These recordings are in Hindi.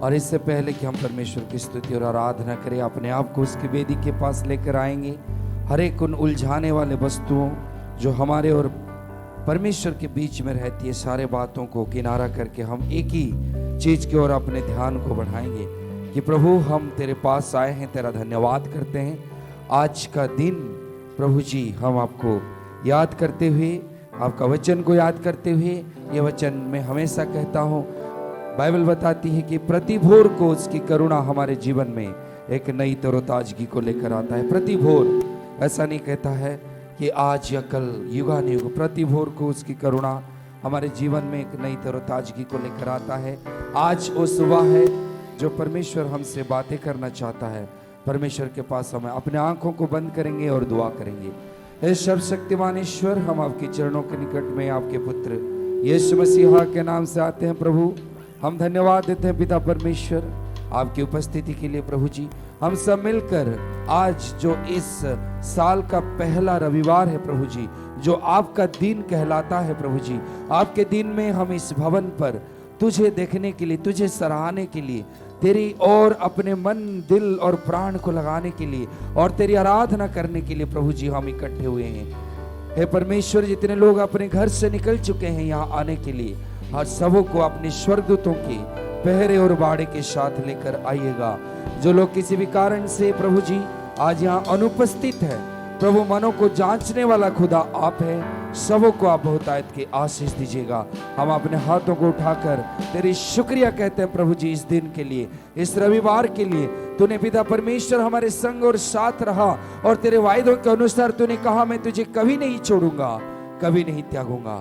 और इससे पहले कि हम परमेश्वर की स्तुति और आराधना करें, अपने आप को उसकी वेदी के पास लेकर आएंगे। हर एक उन उलझाने वाले वस्तुओं जो हमारे और परमेश्वर के बीच में रहती है, सारे बातों को किनारा करके हम एक ही चीज की ओर अपने ध्यान को बढ़ाएंगे कि प्रभु हम तेरे पास आए हैं, तेरा धन्यवाद करते हैं। आज का दिन प्रभु जी हम आपको याद करते हुए, आपका वचन को याद करते हुए, ये वचन मैं हमेशा कहता हूँ, बाइबल बताती है कि प्रति भोर को उसकी करुणा हमारे जीवन में एक नई तरोताजगी को लेकर आता है। प्रति भोर, ऐसा नहीं कहता है कि आज या कल, युगानुयुग, प्रति भोर को उसकी करुणा हमारे जीवन में एक नई तरोताजगी को लेकर आता है। आज वो सुबह है जो परमेश्वर हमसे बातें करना चाहता है। परमेश्वर के पास हम अपने आंखों को बंद करेंगे और दुआ करेंगे। हे सर्वशक्तिमान ईश्वर, हम आपके चरणों के निकट में आपके पुत्र यीशु मसीहा के नाम से आते हैं। प्रभु हम धन्यवाद देते हैं पिता परमेश्वर आपकी उपस्थिति के लिए। प्रभु जी हम सब मिलकर आज जो इस साल का पहला रविवार है प्रभु जी, जो आपका दिन कहलाता है प्रभु जी, आपके दिन में हम इस भवन पर तुझे देखने के लिए, तुझे सराहने के लिए, तेरी और अपने मन, दिल और प्राण को लगाने के लिए और तेरी आराधना करने के लिए प्रभु जी हम इकट्ठे हुए हैं। हे परमेश्वर, जितने लोग अपने घर से निकल चुके हैं यहाँ आने के लिए, हर सबों को अपने स्वर्गदूतों के पहरे और बाड़े के साथ लेकर आइएगा। जो लोग किसी भी कारण से प्रभु जी आज यहाँ अनुपस्थित है, प्रभु मनों को जांचने वाला खुदा आप है, सबों को आप बहुतायत की आशीष दीजिएगा। हम अपने हाथों को उठाकर तेरी शुक्रिया कहते हैं प्रभु जी, इस दिन के लिए, इस रविवार के लिए। तूने पिता परमेश्वर हमारे संग और साथ रहा और तेरे वायदों के अनुसार तूने कहा मैं तुझे कभी नहीं छोड़ूंगा, कभी नहीं त्यागूंगा।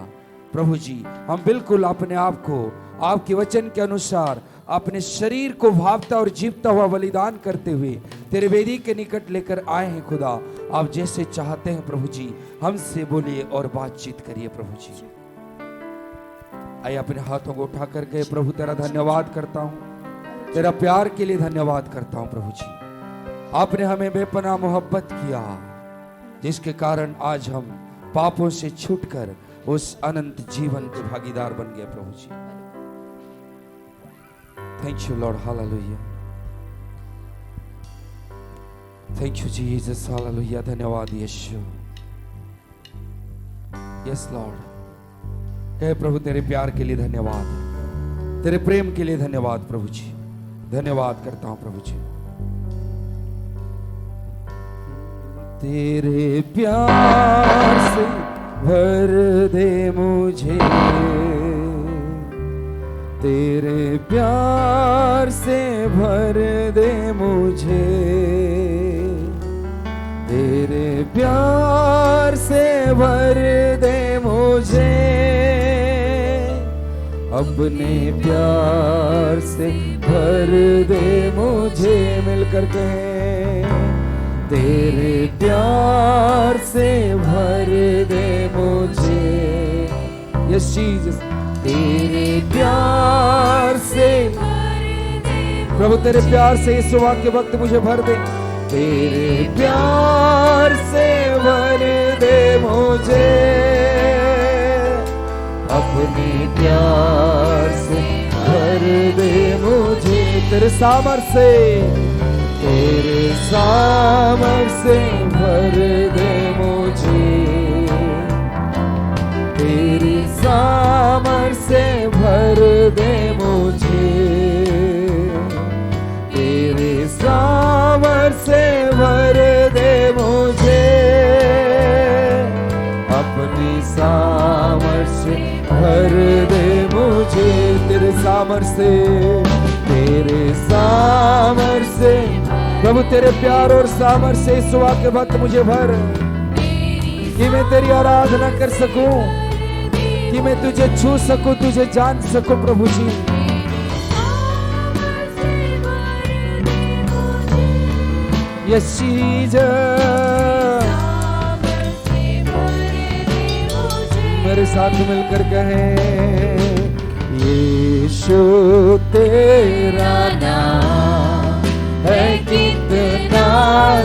प्रभु जी हम बिल्कुल अपने आप को आपके वचन के अनुसार अपने शरीर को भावता और जीवता हुआ बलिदान करते हुए तेरे वेदी के निकट लेकर आए हैं। खुदा आप जैसे चाहते हैं प्रभु जी, हमसे बोलिए और बातचीत करिए प्रभु जी। आइए अपने हाथों को उठा करके प्रभु तेरा धन्यवाद करता हूँ, तेरा प्यार के लिए धन्यवाद करता हूँ प्रभु जी। आपने हमें बेपनाह मोहब्बत किया, जिसके कारण आज हम पापों से छूटकर उस अनंत जीवन के भागीदार बन गए प्रभु जी। Thank you Lord, hallelujah. Thank you Jesus, hallelujah. धन्यवाद यीशु। Yes Lord. कहे प्रभु तेरे प्यार के लिए धन्यवाद, तेरे प्रेम के लिए धन्यवाद प्रभु जी। धन्यवाद करता हूं प्रभु जी। तेरे प्यार से भर दे मुझे, तेरे प्यार से भर दे मुझे, तेरे प्यार से भर दे मुझे, अपने प्यार से भर दे मुझे। मिलकर के तेरे प्यार से भर दे मुझे। यस जीसस, तेरे प्यार से प्रभु, तेरे प्यार से इस सुबह के वक्त मुझे भर दे। तेरे प्यार से भर दे मुझे, अपने प्यार से भर दे मुझे। तेरे सामर्थ्य से, तेरे सामर्थ्य से भर दे मुझे, तेरी सामर्थ्य से भर दे मुझे, तेरे सामर्थ्य से भर दे मुझे, अपनी सामर्थ्य से भर दे मुझे। तेरे सामर्थ्य से, तेरे सामर्थ्य से प्रभु, तेरे प्यार और सामर्थ्य से इस सुबह के वक्त मुझे भर, कि मैं तेरी आराधना कर सकूं, कि मैं तुझे छू सकूं, तुझे जान सकूं प्रभु जी। यस जीसस, मेरे साथ मिलकर कहें, यीशु तेरा नाम है कितना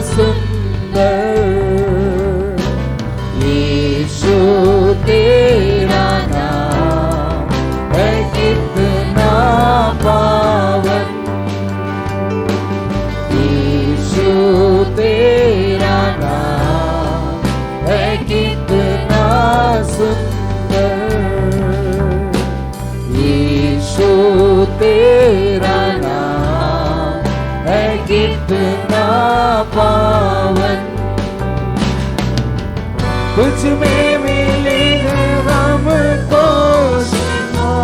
सुंदर, यीशु तेरा नाम है कितना पावन, कितना सुंदर, यीशु तेरा नाम है कितना पावन, तुझ में मिली है हमको शिफा,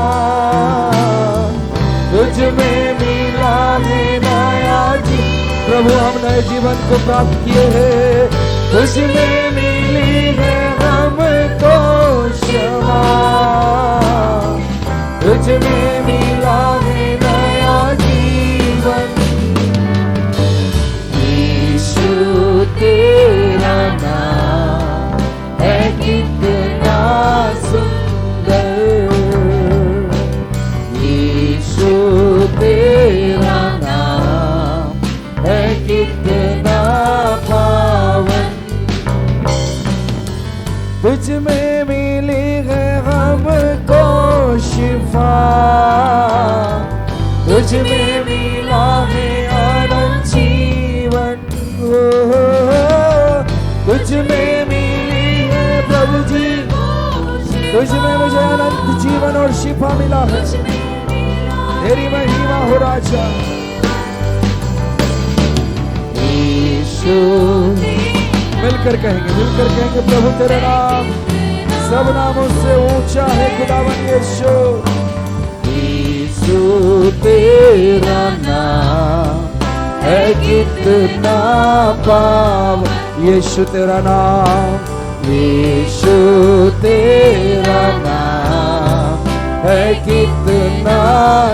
तुझ में मिला है नया जीवन। प्रभु हम नए जीवन को प्राप्त किए हैं, तुझ में मिली है हमको शिफा, तुझ में मिला है नया जीवन, यीशु तेरा नाम है कितना सुंदर, यीशु तेरा नाम है कितना पावन, तुझ में मिली है हमको शिफा, तुझ में मिला है अनंत जीवन, तुझ में मिली है प्रभु जी, तुझ में मुझे अनंत जीवन और शिफा मिला है, तेरी महिमा हो राजा। यीशु मिलकर कहेंगे प्रभु तेरा नाम सब नामों से ऊंचा है खुदावन यीशु, यीशु तेरा नाम है कितना पावन, यीशु तेरा नाम, यीशु तेरा नाम है कितना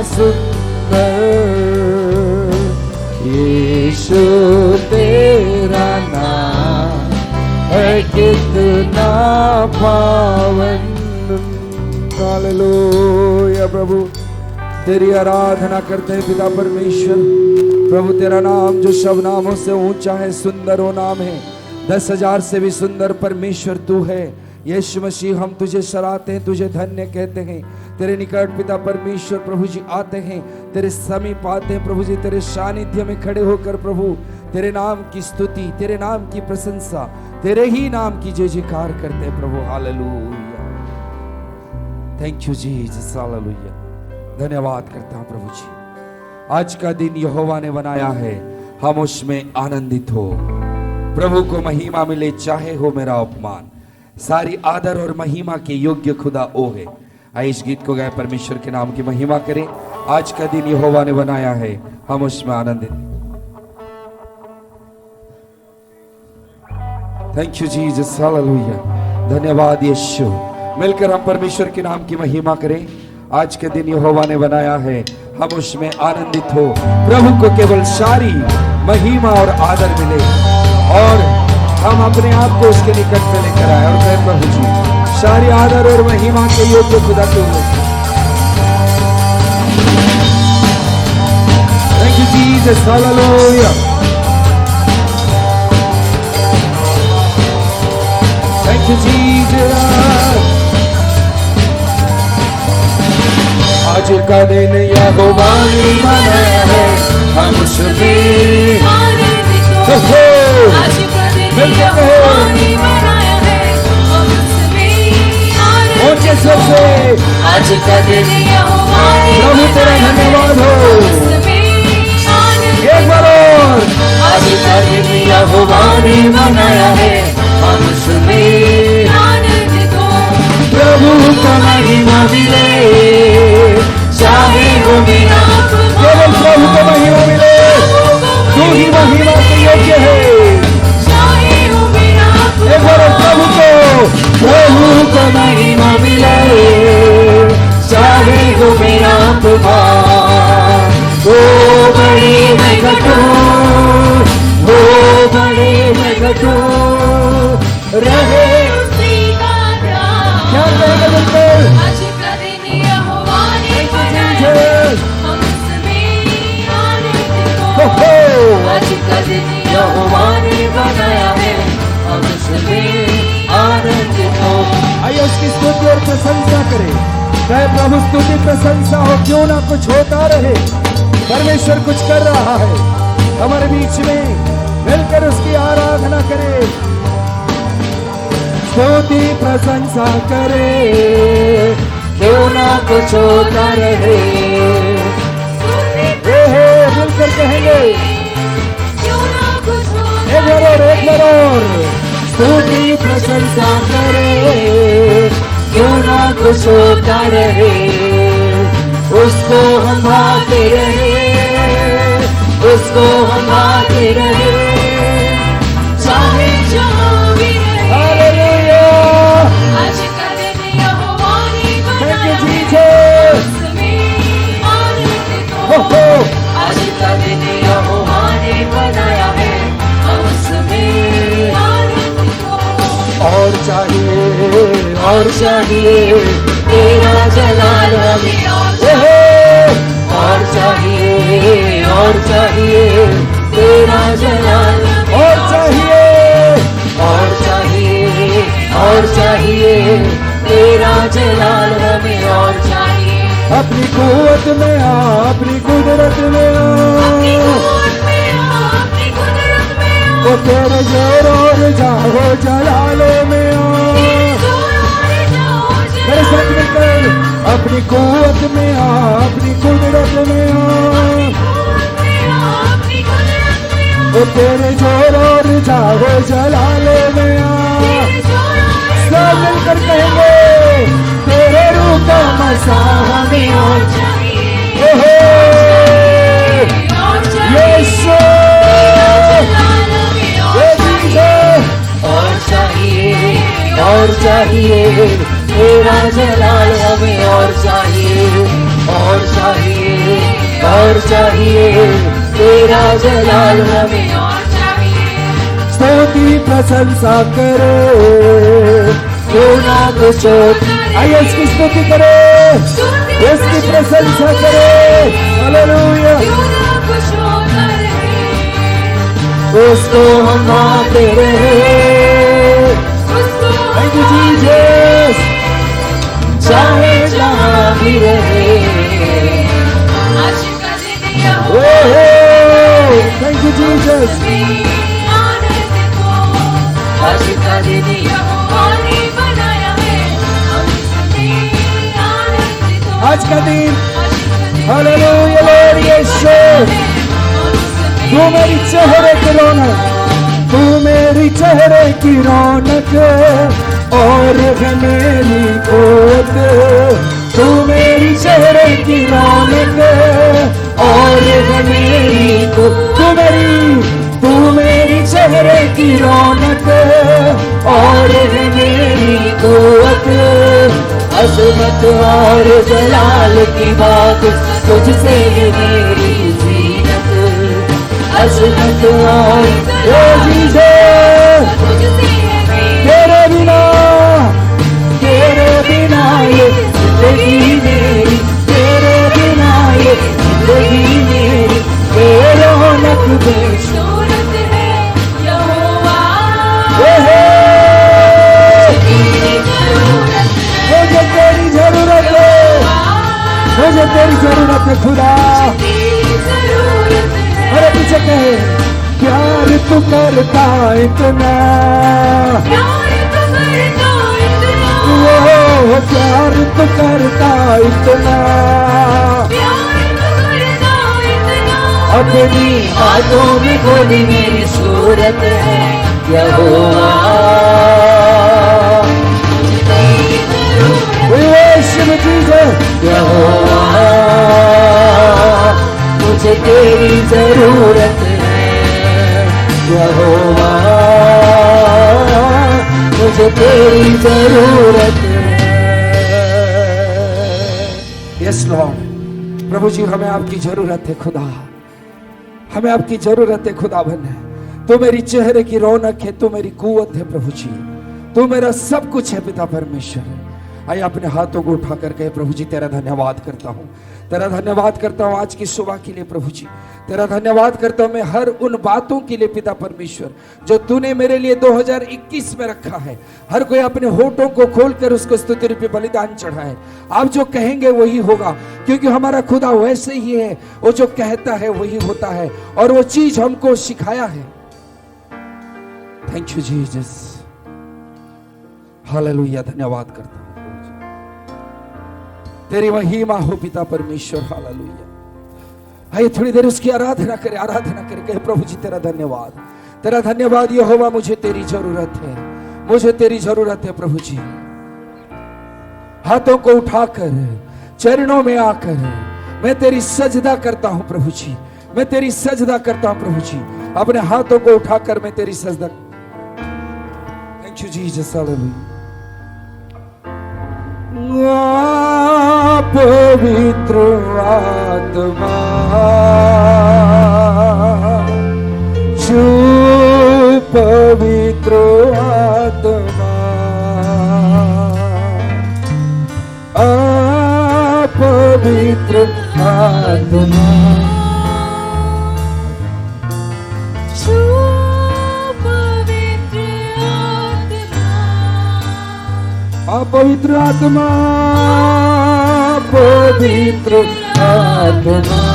सुंदर, यीशु तेरा नाम है कितना पावन। हालेलुया प्रभु तेरी आराधना करते हैं पिता परमेश्वर। प्रभु तेरा नाम जो सब नामों से ऊंचा है, सुंदर वो नाम है, 10,000 से भी सुंदर परमेश्वर तू है। यीशु मसीह हम तुझे सराहते हैं, तुझे धन्य कहते हैं। तेरे निकट पिता परमेश्वर प्रभु जी आते हैं, तेरे समीप आते हैं प्रभु जी, तेरे सानिध्य में खड़े होकर प्रभु तेरे नाम की स्तुति, तेरे नाम की प्रशंसा, तेरे ही नाम की जय जयकार करते हैं प्रभु। Hallelujah, thank you Jesus, hallelujah. धन्यवाद करता हूं प्रभु जी, आज का दिन यहोवा ने बनाया है, हम उसमें आनंदित हो। प्रभु को महिमा मिले चाहे हो मेरा अपमान, सारी आदर और महिमा के योग्य खुदा ओ है। आइए इस गीत को गाए, परमेश्वर के नाम की महिमा करें। आज का दिन यहोवा ने बनाया है, हम उसमें आनंदित। Thank you Jesus, hallelujah. धन्यवाद यीशु। मिलकर हम परमेश्वर के नाम की महिमा करें। आज के दिन यहोवा ने बनाया है, हम उसमें आनंदित हो। प्रभु को केवल सारी महिमा और आदर मिले और हम अपने आप को उसके निकट में लेकर आए और कहें प्रभु जी सारी आदर और महिमा के योग्य खुदा तू है। Thank you Jesus, hallelujah. Thank you Jesus. आज का दिन यहोवा ने बनाया है, हम उसमें आज का दिन यहोवा ने बनाया है, हम उसमें आनंदित हो। आज का दिन यहोवा ने प्रभु तेरा धन्यवाद हो। एक बार और, आज का दिन यहोवा ने बनाया है, हम उसमें आनंदित हो। प्रभु का महिमा मिले चाहे हो मेरा केवल प्रभु को महिमा मिले, तू ही महिमा के योग्य है। एक बार प्रभु को महिमा मिले चाहे हो मेरा अपमान। वो बड़े मैं कठोर, वो बड़े मैं कठोर रहे उसी का प्यार। क्या कहेंगे बिल्कुल आज का दिन यहोवा ने बनाया है, हम उसमें आनंदित हो। आज का दिन यहोवा ने बनाया है, हम उसमें आनंदित हो। आइए उसकी स्तुति और प्रशंसा करें। चाहे प्रभु स्तुति प्रशंसा हो, क्यों ना कुछ होता रहे, परमेश्वर कुछ कर रहा है हमारे बीच में। मिलकर उसकी आराधना करें। स्तुति प्रशंसा करे, क्यों ना कुछ होता रहे। मिलकर कहेंगे क्यों ना कुछ होता एक बार और स्तुति प्रशंसा करे, क्यों ना कुछ होता रहे। उसको हम आते रहे, उसको हम आते रहे, चाहे जहाँ भी रहे। हालेलुया। आज का दिन यहोवा ने थैंक यू बनाया है, जीसस। उसमें आनंद हो को। हो। आज का दिन यहोवा ने बनाया है, हम उसमें आनंद को। और चाहिए तेरा जलाल हमें और चाहिए तेरा जलाल हमें और चाहिए तेरा जलाल हमें और चाहिए। अपनी कुव्वत में आ, अपनी कुदरत में आ, अपनी कुव्वत में आ, अपनी कुदरत में आ। वो तेरे जोर और जाहो जलालो में आ। तेरे जोर और जाओ मेरे साथ जलाल मिलकर अपनी कुव्वत में आ, अपनी कुदरत में आ, अपनी कुव्वत में आ, अपनी कुदरत में आ। वो तेरे जोर और जाहो जलालो में आ। तेरे जोर और सब मिलकर कहेंगे तेरे रूह का मसा हमें और चाहिए। ओहो और चाहिए। यीशु जलाल हमें और ये चाहिए। जीसस और चाहिए तेरा जलाल हमें और चाहिए तेरा जलाल हमें और चाहिए। स्तुति प्रशंसा करे, क्यों ना कुछ आइए इसकी स्तुति करे, इसकी प्रशंसा करे। हालेलुया। क्यों ना कुछ होता रहे। उसको हम आते रहे। उसको थैंक यू जीसस। चाहे जहाँ भी रहे। आज का दिन यहोवा थैंक यू जीसस। आनंद को। आज का दिन यहोवा ने बनाया है, हम इसमें आनंद को। आज का दिन आज का दिन हालेलुया लॉर्ड यीशु। हम इसमें तू मेरी चेहरे की रौनक, तू मेरी चेहरे की रौनक और है मेरी कोत। तू मेरी चेहरे की रौनक और है मेरी कोत। तू मेरी चेहरे की रौनक और है मेरी कोत। अजमत और जलाल की बात तुझसे है मेरी जीनत। अजमत और जीसस तुझसे है मेरी तेरे बिना ये जिंदगी मेरी, तेरे बिना ये जिंदगी मेरी बेरौनक बेश। सूरत है यहोवा। तेरी जरूरत है। मुझे तेरी जरूरत है, मुझे तेरी जरूरत है खुदा। तेरी जरूरत है। अरे पीछे कहे प्यार तू करता इतना, प्यार तो करता इतना। वो प्यार तू करता इतना। प्यार तो करता इतना। अपनी हाथों में खोली मेरी सूरत है यहोवा। तेरी जरूरत We worship Jesus यहोवा। मुझे तेरी जरूरत है यहोवा, मुझे तेरी जरूरत है। Yes Lord. प्रभु जी हमें आपकी जरूरत है खुदा, हमें आपकी जरूरत है खुदा बन। तू मेरी चेहरे की रौनक है, तू मेरी कुव्वत है प्रभु जी, तू मेरा सब कुछ है पिता परमेश्वर। आइए अपने हाथों को उठा कर कहे प्रभु जी तेरा धन्यवाद करता हूँ, तेरा धन्यवाद करता हूँ आज की सुबह के लिए प्रभु जी। तेरा धन्यवाद करता हूँ मैं हर उन बातों के लिए पिता परमेश्वर जो तूने मेरे लिए 2021 में रखा है। हर कोई अपने होठों को खोलकर उसको स्तुति रूपी बलिदान चढ़ाए। आप जो कहेंगे वही होगा, क्योंकि हमारा खुदा वैसे ही है, वो जो कहता है वही होता है और वो चीज हमको सिखाया है। Thank you Jesus. हालेलुया, धन्यवाद करता हूं प्रभु जी। तेरी महिमा हो पिता परमेश्वर, हालेलुया। आइए थोड़ी देर उसकी आराधना करें, आराधना करें, कहे प्रभु जी तेरा धन्यवाद, तेरा धन्यवाद यहोवा, मुझे तेरी जरूरत है, मुझे तेरी जरूरत है प्रभु जी। हाथों को उठाकर चरणों में आकर मैं तेरी सजदा करता हूं प्रभु जी, मैं तेरी सजदा करता हूं प्रभु जी। अपने हाथों को उठाकर मैं तेरी सजदा। Thank you Jesus, hallelujah. पवित्र आत्मा जो पवित्र आत्मा, पवित्र आत्मा, जो पवित्र आत्मा, पवित्र आत्मा, पवित्र आत्मा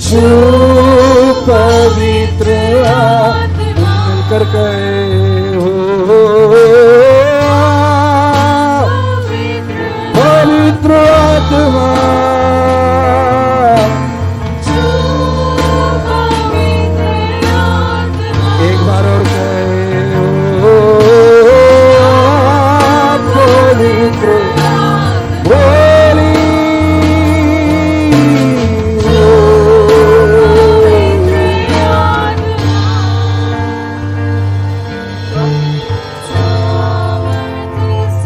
जो पवित्र आत्मा, मिलकर गए हो पवित्र आत्मा, जो पवित्र आत्मा, एक बार और गए हो पवित्र बोली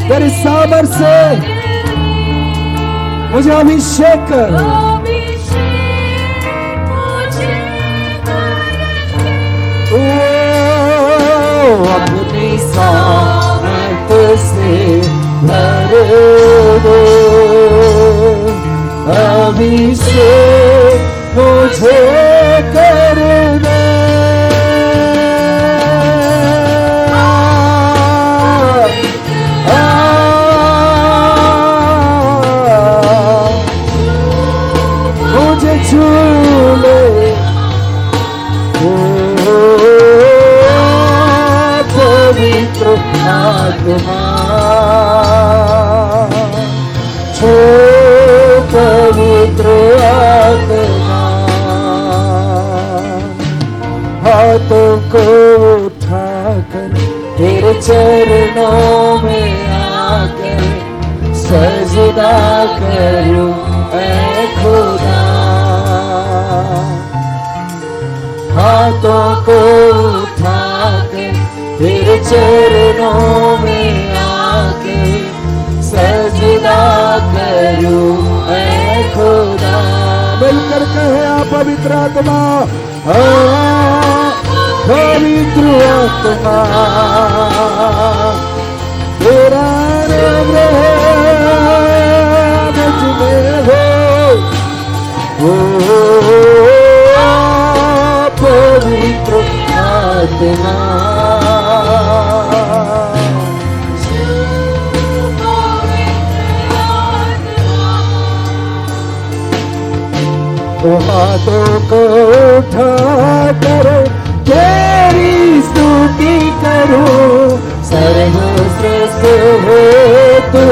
तेरी सामर्थ से मुझे अभिषेक कर, ओ अपनी सामर्थ से भर दो, अभिषेक मुझे कर दे, मुझे छू ले, पवित्र आत्मा छो, पवित्र आत्मा, हाथों को उठाकर तेरे चरणों में आकर सजदा करूं ऐ खुदा, हाथों को उठाकर तेरे चरणों में आके सजदा करूं ऐ खुदा। मिलकर कहे आप पवित्र आत्मा, पवित्र आत्मा, तेरा नाम रहे मुझ में हो, पवित्र आत्मा, तो हाथों को उठा कर तेरी स्तुति करूं, सर्वश्रेष्ठ हो तू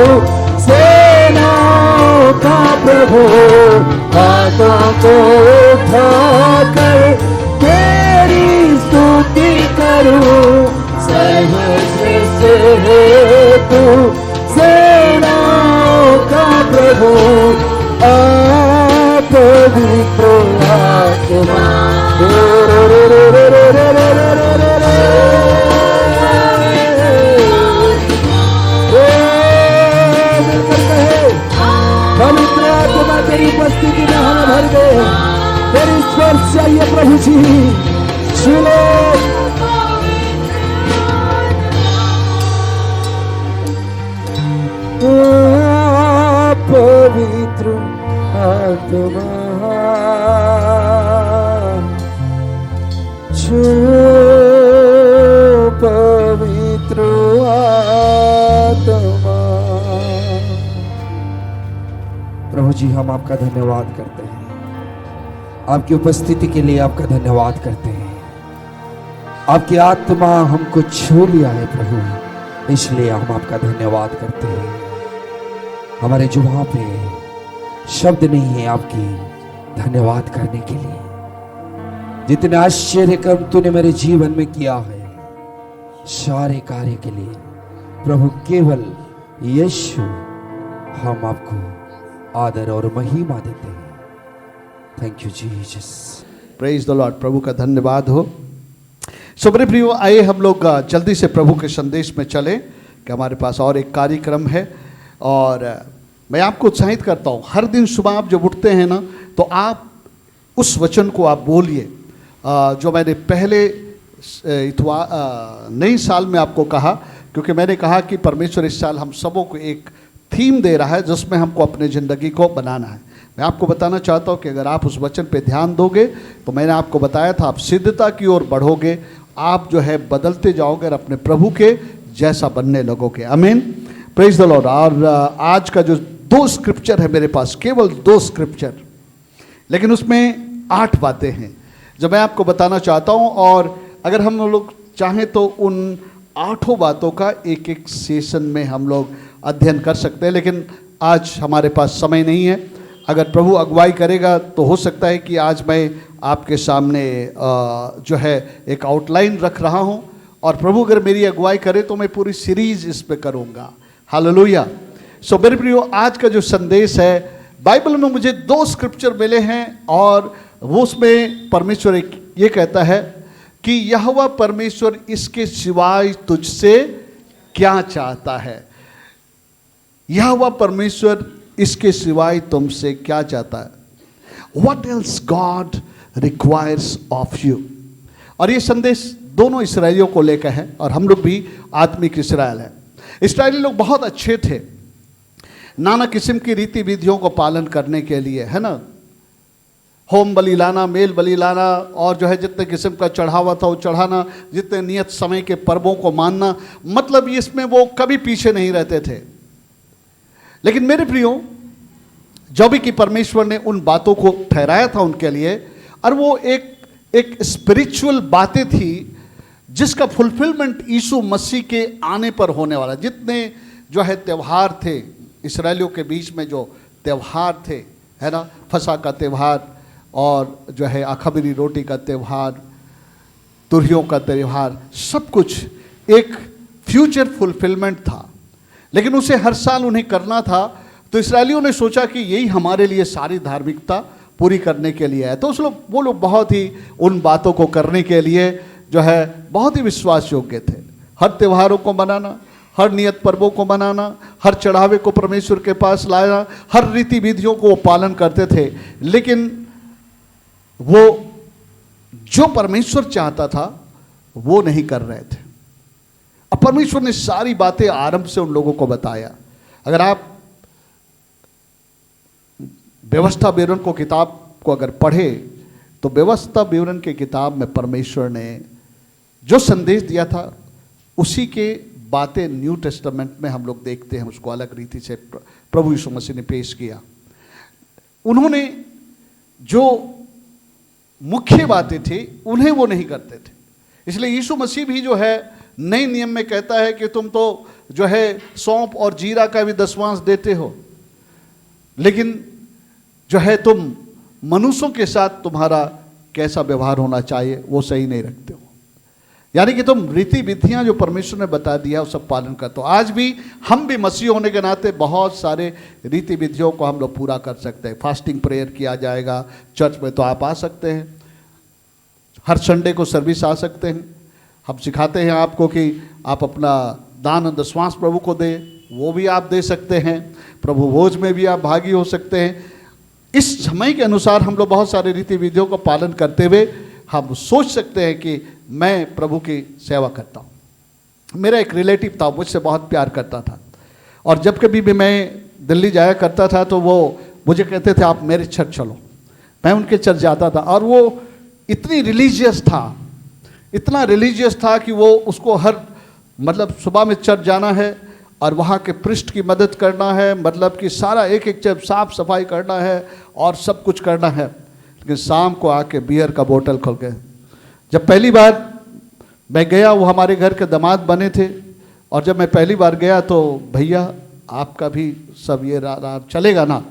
सेनाओं का प्रभु, हाथों को उठा कर तेरी स्तुति करूं, सर्वश्रेष्ठ है तू सेनाओं का प्रभु, पवित्र आत्मा, पवित्र आत्मा तेरी उपस्थिति में हम भर गए, तेरी स्पर्श चाहिए प्रभु जी, सुनो पवित्र आत्मा जो पवित्र आत्मा। प्रभु जी हम आपका धन्यवाद करते हैं, आपकी उपस्थिति के लिए आपका धन्यवाद करते हैं। आपकी आत्मा हमको छू लिया है प्रभु, इसलिए हम आपका धन्यवाद करते हैं। हमारे जुबान पे शब्द नहीं है आपकी धन्यवाद करने के लिए। जितने आश्चर्य कर्म तूने मेरे जीवन में किया है, सारे कार्य के लिए प्रभु केवल यीशु हम आपको आदर और महिमा देते हैं। Thank you Jesus. Praise the Lord. प्रभु का धन्यवाद हो। सो मेरे प्रियो, आइए हम लोग जल्दी से प्रभु के संदेश में चलें कि हमारे पास और एक कार्यक्रम है। और मैं आपको उत्साहित करता हूँ, हर दिन सुबह आप जब उठते हैं ना, तो आप उस वचन को आप बोलिए जो मैंने पहले नई साल में आपको कहा, क्योंकि मैंने कहा कि परमेश्वर इस साल हम सबों को एक थीम दे रहा है जिसमें हमको अपने ज़िंदगी को बनाना है। मैं आपको बताना चाहता हूँ कि अगर आप उस वचन पे ध्यान दोगे, तो मैंने आपको बताया था आप सिद्धता की ओर बढ़ोगे, आप जो है बदलते जाओगे और अपने प्रभु के जैसा बनने लगोगे। आमीन। Praise the Lord. और आज का जो 2 स्क्रिप्चर है मेरे पास, केवल 2 स्क्रिप्चर, लेकिन उसमें 8 बातें हैं जो मैं आपको बताना चाहता हूँ। और अगर हम लोग चाहें तो उन 8 बातों का एक सेशन में हम लोग अध्ययन कर सकते हैं, लेकिन आज हमारे पास समय नहीं है। अगर प्रभु अगुवाई करेगा तो हो सकता है कि आज मैं आपके सामने जो है एक आउटलाइन रख रहा हूँ, और प्रभु अगर मेरी अगुवाई करे तो मैं पूरी सीरीज इस पे करूँगा। हालेलुया। सो मेरे प्रियो, आज का जो संदेश है, बाइबल में मुझे 2 स्क्रिप्चर मिले हैं, और वो उसमें परमेश्वर ये कहता है कि यहोवा परमेश्वर इसके सिवाय तुझसे क्या चाहता है। यहोवा परमेश्वर इसके सिवाय तुमसे क्या चाहता है। What else God requires of you। और ये संदेश दोनों इसराइलियों को लेकर है, और हम लोग भी आत्मिक इसराइल है। इसराइली लोग बहुत अच्छे थे नाना किस्म की रीति विधियों को पालन करने के लिए, है ना। होम बलि लाना, मेल बलि लाना, और जो है जितने किस्म का चढ़ावा था वो चढ़ाना, जितने नियत समय के पर्वों को मानना, मतलब इसमें वो कभी पीछे नहीं रहते थे। लेकिन मेरे प्रियो, जो भी कि परमेश्वर ने उन बातों को ठहराया था उनके लिए, और वो एक स्पिरिचुअल बातें थी जिसका फुलफिलमेंट यीशु मसीह के आने पर होने वाला। जितने जो है त्यौहार थे इसराइलियों के बीच में, जो त्यौहार थे, है ना, फसह का त्यौहार, और जो है अखमीरी रोटी का त्यौहार, तुरहियों का त्यौहार, सब कुछ एक फ्यूचर फुलफिलमेंट था। लेकिन उसे हर साल उन्हें करना था, तो इसराइलियों ने सोचा कि यही हमारे लिए सारी धार्मिकता पूरी करने के लिए है। तो वो लोग बहुत ही उन बातों को करने के लिए जो है बहुत ही विश्वास योग्य थे। हर त्योहारों को मनाना, हर नियत पर्वों को मनाना, हर चढ़ावे को परमेश्वर के पास लाना, हर रीति विधियों को वो पालन करते थे। लेकिन वो जो परमेश्वर चाहता था वो नहीं कर रहे थे। अब परमेश्वर ने सारी बातें आरंभ से उन लोगों को बताया। अगर आप व्यवस्था विवरण को किताब को अगर पढ़े, तो व्यवस्था विवरण की किताब में परमेश्वर ने जो संदेश दिया था उसी के बातें न्यू टेस्टामेंट में हम लोग देखते हैं, उसको अलग रीति से प्रभु यीशु मसीह ने पेश किया। उन्होंने जो मुख्य बातें थी उन्हें वो नहीं करते थे। इसलिए यीशु मसीह भी जो है नए नियम में कहता है कि तुम तो जो है सौंफ और जीरा का भी दशवांश देते हो, लेकिन जो है तुम मनुष्यों के साथ तुम्हारा कैसा व्यवहार होना चाहिए वो सही नहीं रखते हो। यानी कि तुम रीति विधियां जो परमेश्वर ने बता दिया वो सब पालन करते हो। आज भी हम भी मसीह होने के नाते बहुत सारे रीति विधियों को हम लोग पूरा कर सकते हैं। फास्टिंग प्रेयर किया जाएगा, चर्च में तो आप आ सकते हैं, हर संडे को सर्विस आ सकते हैं। हम सिखाते हैं आपको कि आप अपना दान और दशवांश प्रभु को दे, वो भी आप दे सकते हैं। प्रभु भोज में भी आप भागी हो सकते हैं। इस समय के अनुसार हम लोग बहुत सारे रीति विधियों का पालन करते हुए हम सोच सकते हैं कि मैं प्रभु की सेवा करता हूँ। मेरा एक रिलेटिव था, मुझसे बहुत प्यार करता था, और जब कभी भी मैं दिल्ली जाया करता था तो वो मुझे कहते थे आप मेरे चर्च चलो। मैं उनके चर्च जाता था, और वो इतनी रिलीजियस था, इतना रिलीजियस था कि वो उसको हर मतलब सुबह में चर्च जाना है और वहाँ के पृष्ठ की मदद करना है, मतलब कि सारा एक एक जब साफ सफाई करना है और सब कुछ करना है। लेकिन शाम को आके बियर का बोतल खोल के, जब पहली बार मैं गया, वो हमारे घर के दामाद बने थे, और जब मैं पहली बार गया तो भैया आपका भी सब ये चलेगा ना?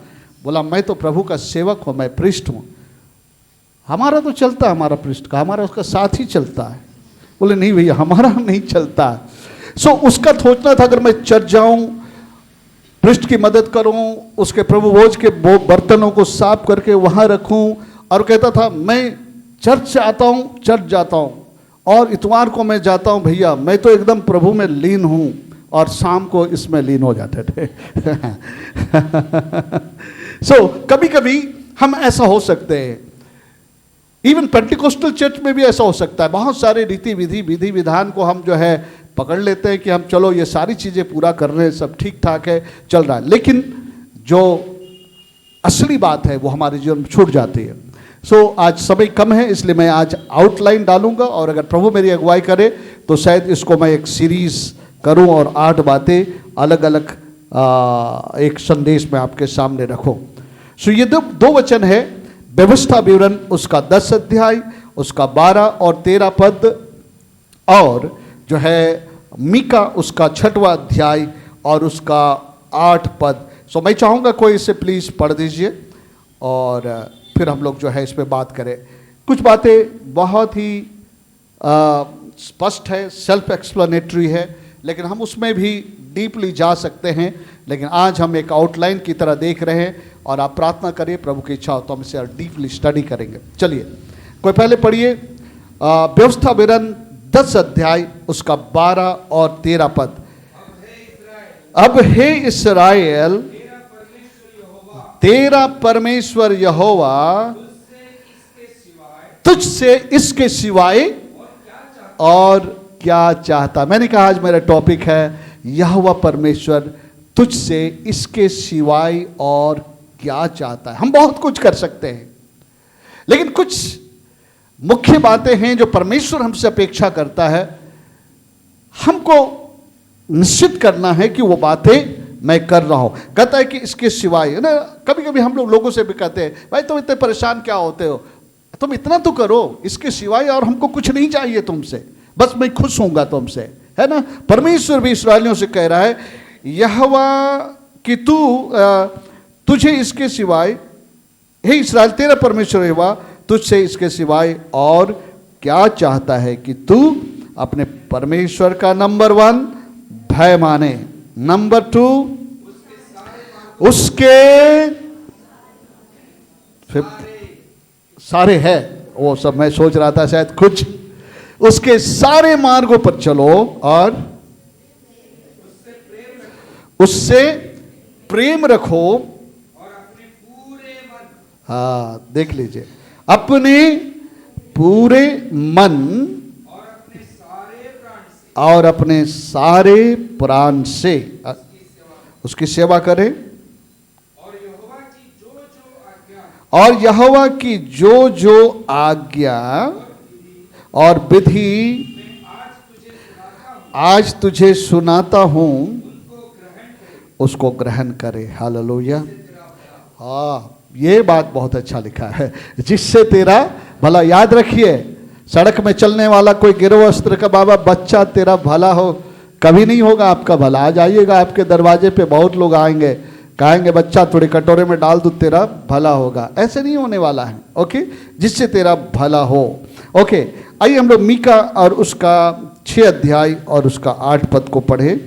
बोला मैं तो प्रभु का सेवक हूँ, मैं पृष्ठ हूँ। हमारा तो चलता है, हमारा पृष्ठ का, हमारा उसका साथ ही चलता है। बोले नहीं भैया हमारा नहीं चलता है। सो उसका सोचना था अगर मैं चर्च जाऊं, पृष्ठ की मदद करूं, उसके प्रभु भोज के बर्तनों को साफ करके वहां रखूं, और कहता था मैं चर्च आता हूं, चर्च जाता हूं, और इतवार को मैं जाता हूं भैया, मैं तो एकदम प्रभु में लीन हूं, और शाम को इसमें लीन हो जाते थे। सो कभी कभी हम ऐसा हो सकते हैं, इवन पेंटिकोस्टल चर्च में भी ऐसा हो सकता है। बहुत सारे रीति विधि विधान को हम जो है पकड़ लेते हैं कि हम चलो ये सारी चीज़ें पूरा कर रहे हैं, सब ठीक ठाक है, चल रहा है, लेकिन जो असली बात है वो हमारे जीवन में छूट जाती है। सो आज समय कम है, इसलिए मैं आज आउटलाइन डालूंगा, और अगर प्रभु मेरी अगुवाई करे तो शायद इसको मैं एक सीरीज करूं और 8 बातें अलग अलग एक संदेश में आपके सामने रखूं। सो ये दो वचन है, व्यवस्था विवरण उसका 10 अध्याय, उसका 12 और 13 पद, और जो है मीका उसका 6वां अध्याय और उसका 8 पद। सो मैं चाहूँगा कोई इसे प्लीज़ पढ़ दीजिए, और फिर हम लोग जो है इस पर बात करें। कुछ बातें बहुत ही स्पष्ट है, सेल्फ एक्सप्लेनेटरी है, लेकिन हम उसमें भी डीपली जा सकते हैं, लेकिन आज हम एक आउटलाइन की तरह देख रहे हैं, और आप प्रार्थना करिए प्रभु की इच्छा हो तो हम इसे डीपली स्टडी करेंगे। चलिए कोई पहले पढ़िए व्यवस्था विवरण 10 अध्याय उसका 12 और 13 पद। अब हे इस्राएल तेरा परमेश्वर यहोवा तुझसे इसके सिवाय और क्या चाहता। मैंने कहा आज मेरा टॉपिक है यहोवा परमेश्वर तुझसे इसके सिवाय और क्या चाहता है। हम बहुत कुछ कर सकते हैं, लेकिन कुछ मुख्य बातें हैं जो परमेश्वर हमसे अपेक्षा करता है। हमको निश्चित करना है कि वो बातें मैं कर रहा हूं। कहता है कि इसके सिवाय, ना कभी कभी हम लोगों से भी कहते हैं भाई तुम इतने परेशान क्या होते हो, तुम इतना तो करो, इसके सिवाय और हमको कुछ नहीं चाहिए तुमसे, बस मैं खुश होऊंगा तुमसे, है ना। परमेश्वर भी इस्राएलियों से कह रहा है यहोवा कि तुझे इसके सिवाय, हे इस्राएल तेरा परमेश्वर यहोवा तुझसे इसके सिवाय और क्या चाहता है कि तू अपने परमेश्वर का नंबर 1 भय माने, नंबर 2 उसके सारे है वो सब, मैं सोच रहा था शायद कुछ, उसके सारे मार्गों पर चलो और उससे प्रेम रखो। हाँ देख लीजिए, अपने पूरे मन और अपने सारे प्राण से उसकी सेवा करें, और यहोवा की जो जो आज्ञा और विधि आज तुझे सुनाता हूं उसको ग्रहण करे। हालेलुया। हाँ ये बात बहुत अच्छा लिखा है, जिससे तेरा भला। याद रखिए सड़क में चलने वाला कोई गिरवस्त्र का बाबा बच्चा तेरा भला हो कभी नहीं होगा आपका भला। आ जाइएगा आपके दरवाजे पे बहुत लोग आएंगे, कहेंगे बच्चा थोड़ी कटोरे में डाल दो तेरा भला होगा, ऐसे नहीं होने वाला है। ओके, जिससे तेरा भला हो। ओके आइए हम लोग मीका और उसका 6 अध्याय और उसका 8 पद को पढ़े।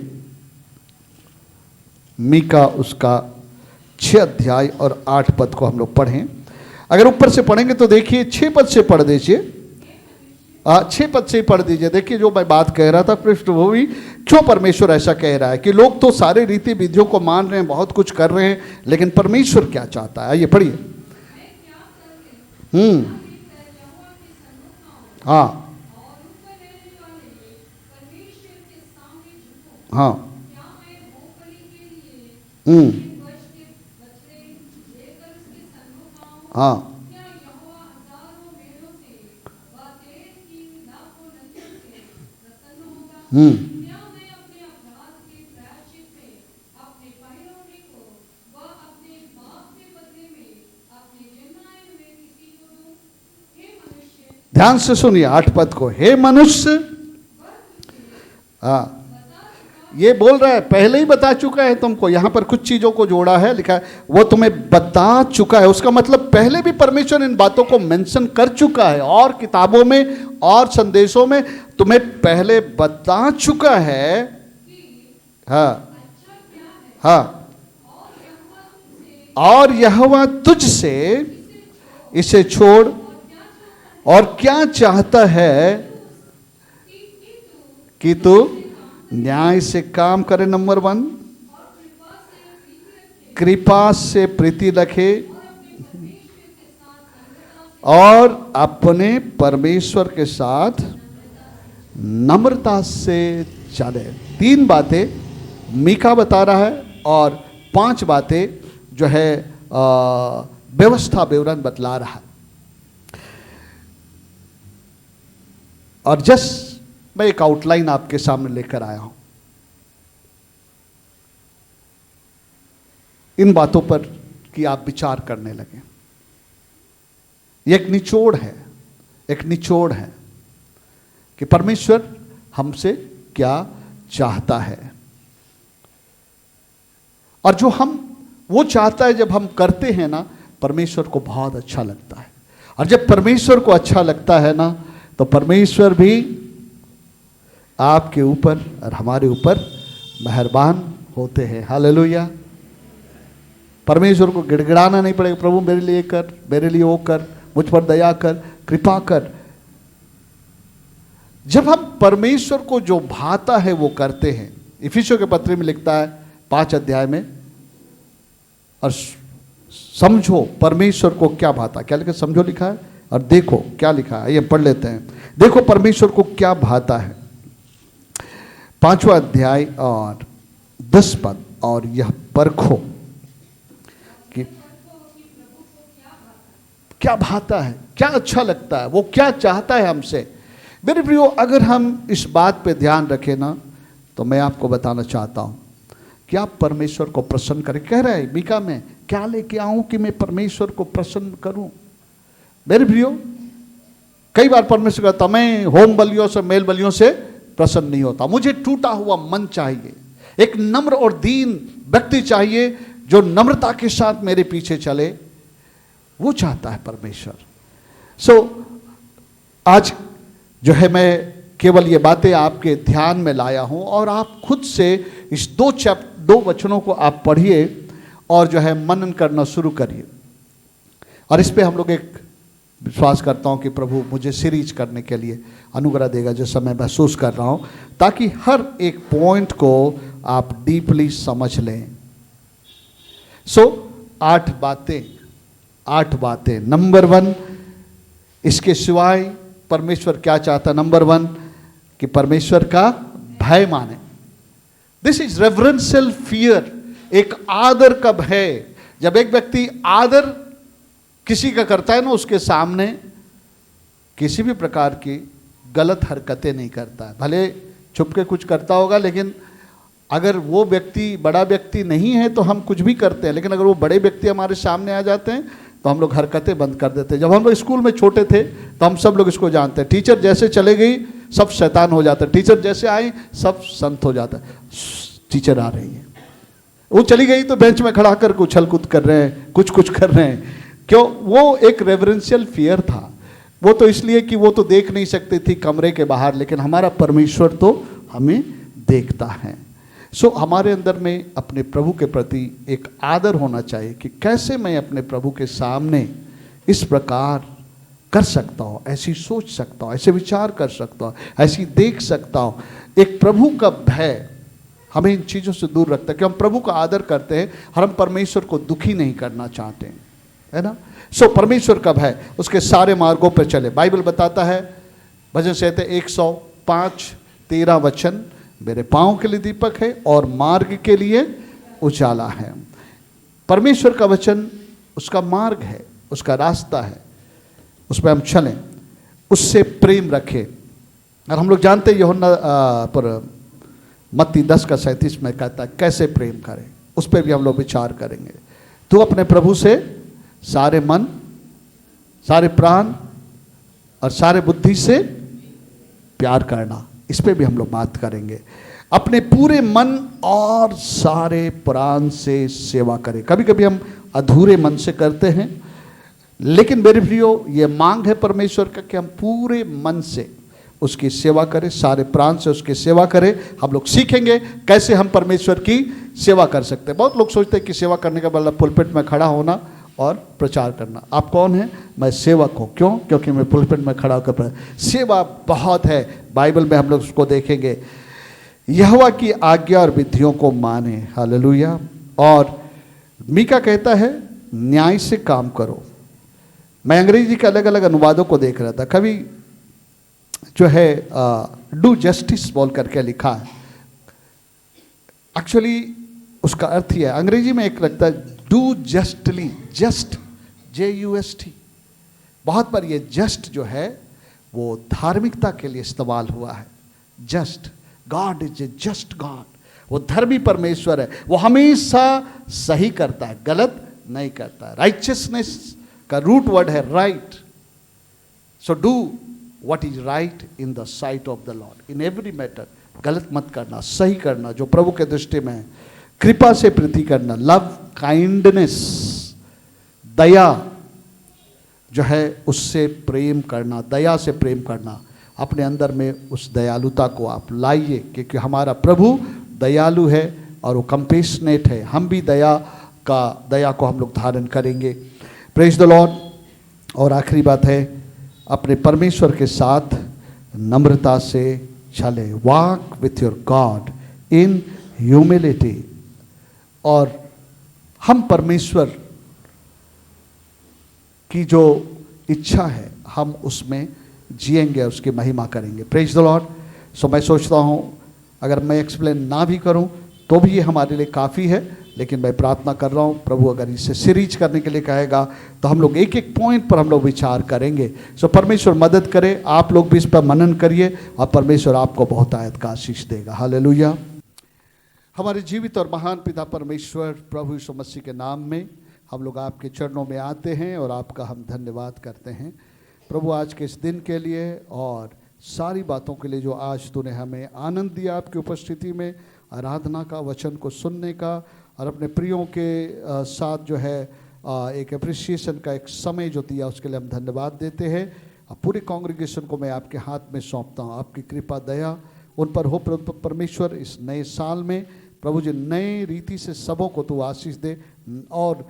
मीका उसका 6 अध्याय और 8 पद को हम लोग पढ़ें। अगर ऊपर से पढ़ेंगे तो देखिए 6 पद से पढ़ दीजिए, 6 पद से ही पढ़ दीजिए। देखिए जो मैं बात कह रहा था पृष्ठभूमि, क्यों परमेश्वर ऐसा कह रहा है कि लोग तो सारे रीति विधियों को मान रहे हैं, बहुत कुछ कर रहे हैं, लेकिन परमेश्वर क्या चाहता है। आइए पढ़िए। हाँ हाँ हाँ ध्यान से सुनिए 8 पद को। हे मनुष्य हाँ, ये बोल रहा है पहले ही बता चुका है तुमको। यहाँ पर कुछ चीज़ों को जोड़ा है, लिखा है वो तुम्हें बता चुका है। उसका मतलब पहले भी परमेश्वर इन बातों को मेंशन कर चुका है, और किताबों में और संदेशों में तुम्हें पहले बता चुका है। हाँ हाँ, और यहोवा तुझसे इसे छोड़ और क्या चाहता है कि तू न्याय से काम करे, नंबर 1, कृपा से प्रीति रखे और अपने परमेश्वर के साथ नम्रता से चले। 3 बातें मीका बता रहा है और 5 बातें जो है व्यवस्था विवरण बतला रहा है। और मैं एक आउटलाइन आपके सामने लेकर आया हूं इन बातों पर कि आप विचार करने लगे। ये एक निचोड़ है कि परमेश्वर हमसे क्या चाहता है, और जो वो चाहता है जब हम करते हैं ना, परमेश्वर को बहुत अच्छा लगता है। और जब परमेश्वर को अच्छा लगता है ना, तो परमेश्वर भी आपके ऊपर और हमारे ऊपर मेहरबान होते हैं। हालेलुया। परमेश्वर को गिड़गिड़ाना नहीं पड़ेगा, प्रभु मेरे लिए कर, मेरे लिए वो कर, मुझ पर दया कर, कृपा कर। जब हम परमेश्वर को जो भाता है वो करते हैं, इफिसियों के पत्र में लिखता है 5 अध्याय में, और समझो परमेश्वर को क्या भाता। क्या लिखा? समझो लिखा है, और देखो क्या लिखा है। ये पढ़ लेते हैं। देखो परमेश्वर को क्या भाता है, 5वां अध्याय और 10 पद, और यह परखो कि क्या भाता है, क्या अच्छा लगता है, वो क्या चाहता है हमसे। मेरे प्रियो, अगर हम इस बात पे ध्यान रखें ना, तो मैं आपको बताना चाहता हूं कि आप परमेश्वर को प्रसन्न करें। कह रहा है मीका में, क्या लेके आऊं कि मैं परमेश्वर को प्रसन्न करूं। मेरे प्रियो, कई बार परमेश्वर कहता मैं होम बलियों से, मेल बलियों से प्रसन्न नहीं होता, मुझे टूटा हुआ मन चाहिए, एक नम्र और दीन व्यक्ति चाहिए जो नम्रता के साथ मेरे पीछे चले। वो चाहता है परमेश्वर। आज जो है मैं केवल ये बातें आपके ध्यान में लाया हूं, और आप खुद से इस 2 वचनों को आप पढ़िए और जो है मनन करना शुरू करिए। और इस पे हम लोग एक विश्वास करता हूं कि प्रभु मुझे सीरीज करने के लिए अनुग्रह देगा, जैसा मैं महसूस कर रहा हूं, ताकि हर एक पॉइंट को आप डीपली समझ लें। 8 बातें। नंबर 1, इसके सिवाय परमेश्वर क्या चाहता। नंबर 1 कि परमेश्वर का भय माने। दिस इज रेवरेंशियल फियर, एक आदर का भय। जब एक व्यक्ति आदर किसी का करता है ना, उसके सामने किसी भी प्रकार की गलत हरकतें नहीं करता है। भले छुप के कुछ करता होगा, लेकिन अगर वो व्यक्ति बड़ा व्यक्ति नहीं है तो हम कुछ भी करते हैं, लेकिन अगर वो बड़े व्यक्ति हमारे सामने आ जाते हैं तो हम लोग हरकतें बंद कर देते हैं। जब हम लोग स्कूल में छोटे थे तो हम सब लोग इसको जानते हैं, टीचर जैसे चले गई सब शैतान हो जाता है, टीचर जैसे आई सब संत हो जाता है। टीचर आ रही है, वो चली गई तो बेंच में खड़ा कर उछल कूद कर रहे हैं, कुछ कर रहे हैं। क्यों? वो एक रेवरेंशियल फियर था। वो तो इसलिए कि वो तो देख नहीं सकती थी कमरे के बाहर, लेकिन हमारा परमेश्वर तो हमें देखता है। हमारे अंदर में अपने प्रभु के प्रति एक आदर होना चाहिए कि कैसे मैं अपने प्रभु के सामने इस प्रकार कर सकता हूँ, ऐसी सोच सकता हूँ, ऐसे विचार कर सकता हूँ, ऐसी देख सकता हूँ। एक प्रभु का भय हमें इन चीज़ों से दूर रखता है कि हम प्रभु का आदर करते हैं और हम परमेश्वर को दुखी नहीं करना चाहते हैं, है ना। परमेश्वर का भय, उसके सारे मार्गों पर चले। बाइबल बताता है, भजन संहिता 105:13 वचन, मेरे पाँव के लिए दीपक है और मार्ग के लिए उजाला है। परमेश्वर का वचन उसका मार्ग है, उसका रास्ता है, उस पर हम चलें, उससे प्रेम रखें। और हम लोग जानते हैं यूहन्ना पर मत्ती 10:37 में कहता है कैसे प्रेम करें, उस पर भी हम लोग विचार करेंगे। तो अपने प्रभु से सारे मन, सारे प्राण और सारे बुद्धि से प्यार करना, इस पे भी हम लोग बात करेंगे। अपने पूरे मन और सारे प्राण से सेवा करें। कभी कभी हम अधूरे मन से करते हैं, लेकिन मेरे प्रियो ये मांग है परमेश्वर का कि हम पूरे मन से उसकी सेवा करें, सारे प्राण से उसकी सेवा करें। हम लोग सीखेंगे कैसे हम परमेश्वर की सेवा कर सकते हैं। बहुत लोग सोचते हैं कि सेवा करने का मतलब पुलपिट में खड़ा होना और प्रचार करना। आप कौन हैं? मैं सेवक हूँ। क्यों? क्योंकि मैं पुलपिट में खड़ा होकर सेवा बहुत है। बाइबल में हम लोग उसको देखेंगे, यहोवा की आज्ञा और विधियों को माने, हालेलुया। और मीका कहता है न्याय से काम करो। मैं अंग्रेजी के अलग अलग अनुवादों को देख रहा था, कभी जो है डू जस्टिस बोल करके लिखा है। एक्चुअली उसका अर्थ ही है, अंग्रेजी में एक लगता है डू जस्टली, जस्ट JUST। बहुत बार ये जस्ट जो है वो धार्मिकता के लिए इस्तेमाल हुआ है। Just, God is a just God, वो धर्मी परमेश्वर है, वो हमेशा सही करता है, गलत नहीं करता है। राइचियसनेस का रूट वर्ड है right. So do what is right in the site of the Lord in every matter. गलत मत करना, सही करना जो प्रभु के दृष्टि में है। कृपा से प्रीति करना, लव काइंडनेस, दया जो है उससे प्रेम करना, दया से प्रेम करना। अपने अंदर में उस दयालुता को आप लाइए, क्योंकि हमारा प्रभु दयालु है और वो कंपेशनेट है। हम भी दया को हम लोग धारण करेंगे। Praise the Lord. और आखिरी बात है, अपने परमेश्वर के साथ नम्रता से चले। Walk with your God in humility. और हम परमेश्वर की जो इच्छा है हम उसमें जिएंगे, उसकी महिमा करेंगे। Praise the Lord. सो मैं सोचता हूँ अगर मैं एक्सप्लेन ना भी करूँ तो भी ये हमारे लिए काफ़ी है, लेकिन मैं प्रार्थना कर रहा हूँ प्रभु अगर इसे सीरीज करने के लिए कहेगा तो हम लोग एक एक पॉइंट पर हम लोग विचार करेंगे। सो परमेश्वर मदद करे, आप लोग भी इस पर मनन करिए और परमेश्वर आपको बहुत आयत का आशीष देगा। हालेलुया। हमारे जीवित और महान पिता परमेश्वर प्रभु यीशु मसीह के नाम में हम लोग आपके चरणों में आते हैं और आपका हम धन्यवाद करते हैं प्रभु आज के इस दिन के लिए और सारी बातों के लिए जो आज तूने हमें आनंद दिया आपकी उपस्थिति में, आराधना का, वचन को सुनने का और अपने प्रियों के साथ जो है एक अप्रिसिएशन का एक समय जो दिया उसके लिए हम धन्यवाद देते हैं। पूरे कांग्रेगेशन को मैं आपके हाथ में सौंपता हूँ। आपकी कृपा दया उन पर हो परमेश्वर। इस नए साल में प्रभु जी नए रीति से सबों को तू आशीष दे और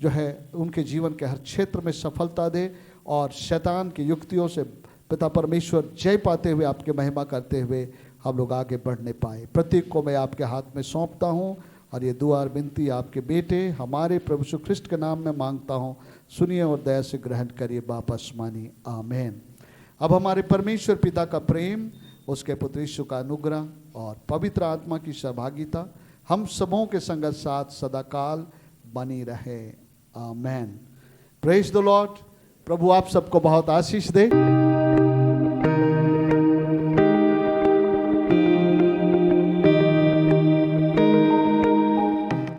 जो है उनके जीवन के हर क्षेत्र में सफलता दे और शैतान की युक्तियों से पिता परमेश्वर जय पाते हुए आपके महिमा करते हुए हम लोग आगे बढ़ने पाए। प्रत्येक को मैं आपके हाथ में सौंपता हूँ और ये दुआ और विनती आपके बेटे हमारे प्रभु यीशु ख्रिस्ट के नाम में मांगता हूँ। सुनिए और दया से ग्रहण करिए बाप आसमानी, आमीन। अब हमारे परमेश्वर पिता का प्रेम, उसके पुत्र यीशु का अनुग्रह और पवित्र आत्मा की सहभागिता हम सबों के संगत साथ सदाकाल बनी रहे। आमीन। Praise the Lord. प्रभु आप सबको बहुत आशीष दे।